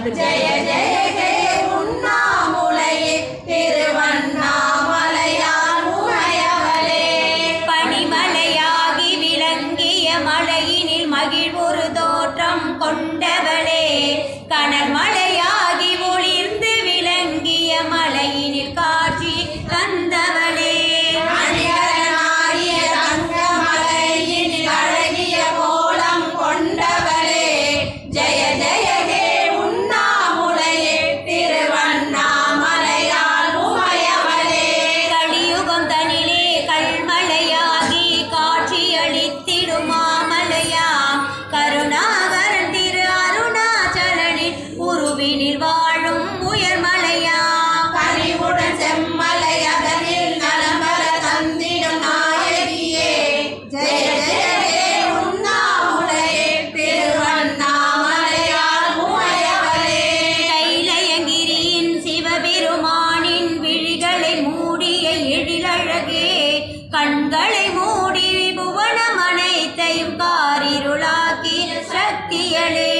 ஜெய ஜெய ஜெய உண்ணாமுலையே திருவண்ணாமலையான் உமையவளே. பனிமலையாகி விளங்கிய மலையினில் மகிழ்வுறு தோற்றம் கொண்டவளே, கனமலையாகி ஒளிர்ந்து விளங்கிய மலையினில் காட்சி தந்தவளே. அணிகலனாகிய தங்க மலையினில் அழகிய கோலம் கொண்டவளே, ஜெய ஜெய ஹே உண்ணாமுலையே திருவண்ணாமலையான் உமையவளே. கலியுகம் தனிலே கல்மலையாகி காட்சியளித்திடும் மாமலையாம் கருணாகரன் திரு அருணாச்சலனின் உருவினில் வாழும் உயர்மலையாம். கனிவுடன் செம்மலை அதனில் நலமர தந்திடும் நாயகியே, ஜெய ஜெய ஹே உண்ணாமுலையே திருவண்ணாமலையான் உமையவளே. கைலயங்கிரியின் சிவபெருமானின் விழிகளை மூடிய எழிலழகே, கண்களை மூடி புவனம் அனைத்தையும் காரிருளாக்கி சக்தியளே.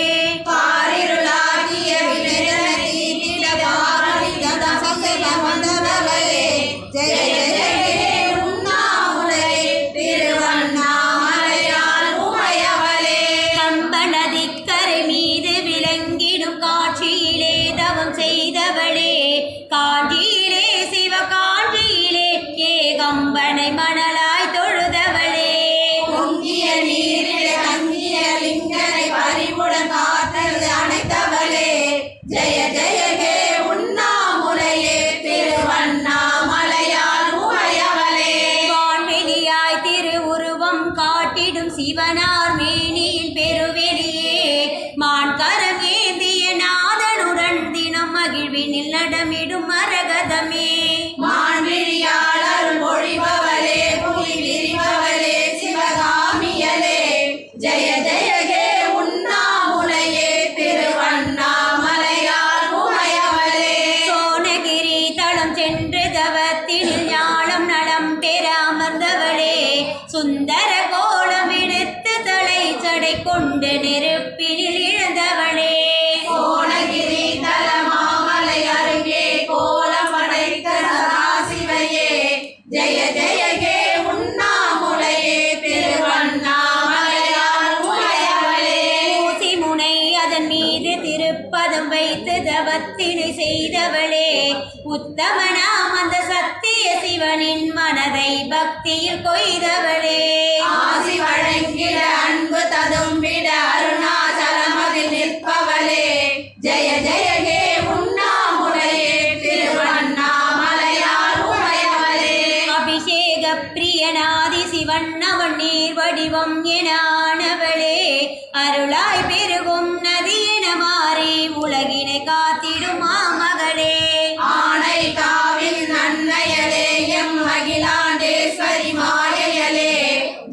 காரிருளாகிய வினைகளை தீர்த்திட பாரணித்த தசைய வந்தவளே, ஜெய ஜெய ஹே உண்ணாமுலையே திருவண்ணாமலையான் உமையவளே. கம்ப நதிக்கரை மீது விளங்கிடும் காட்சியிலே தவம் செய்தவளே, காஞ்சியிலே சிவகாஞ்சியிலே ஏகம்பனை மணலாய் தொழுதவளே. பொங்கிய நீரிலே தங்கிய லிங்கனை பறிவுடன் காத்தது அணைத்தவளே, ஜெய ஜெய ஹே உண்ணாமுலையே திருவண்ணாமலையான் உமையவளே. வான்வெளியாய் திருவுருவம் காட்டிடும் சிவனார் மேனியின் பெருவெளியே, மான்கரம் ஏந்திய நாதனுடன் தினம் மகிழ்வினில் நடமிடும் மரகதமே. மான்விழியாளர் பொழிபவளே புலி விரிபவளே சிவகாமியலே, ஜெய ஜெய ஹே உண்ணாமுலையே திருவண்ணாமலையான் உமையவளே. சோனகிரி தளம் சென்று தவத்தினில் ஞானம் நலம் பெற அமர்ந்தவளே, சுந்தர கோலம் எடுத்து தலை சடை கொண்டு நெருப்பினில் இழந்தவளே. கோணகிரி தல மாமலை அருகே கோலம் படைத்த சதாசிவையே, ஜெய ஜெய ஹே உண்ணாமுலையே திருவண்ணாமலையான் உமையவளே. ஊசி முனை அதன் மீது திருப்பதம் வைத்து தவத்தினை செய்தவளே, உத்தமனாம் அந்த சத்திய சிவனின் மனதை பக்தியில் கொய்தவளே. ஆசி வழங்கிட அன்பு ததும்பிட அருணாச்சலமதில் நிற்பவளே, ஜெய ஜெய ஹே உண்ணாமுலையே திருவண்ணாமலையான் உமையவளே. அபிஷேக பிரியனாதி சிவன் அவன் நீர் வடிவம் என ஆனவளே, அருளாய் பெருகும் நதி என மாறி உலகினை காத்திடும் மாமகளே. ஆனை காவில் நன்மையலே எம் அகிலாண்டேஸ்வரி மாயையலே,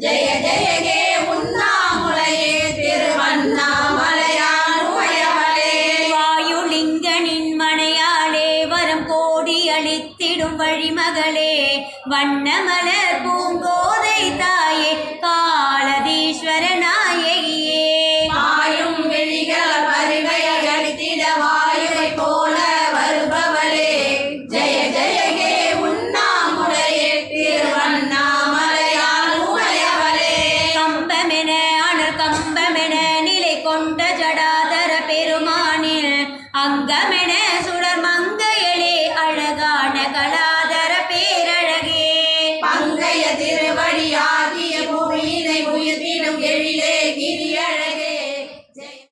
ஜெய ஜெய ஹே உண்ணாமுலையே திருவண்ணாமலையான் உமையவளே. வாயுலிங்கனின் மனையாளே வரம் கோடி அளித்திடும் வழிமகளே, வண்ணமலர் பூங்கோதை தாயே காலதீஸ்வர நாயகியே. ஆயும் விழிகள் பரிவையை அளித்திட வாயுவை போல வருபவளே, ஜெய ஜெய ஹே உண்ணாமுலையே திருவண்ணாமலையான் உமையவளே. கம்பமென அனல் கம்பமென நிலை கொண்ட ஜடாதர பெருமானில் அங்கமென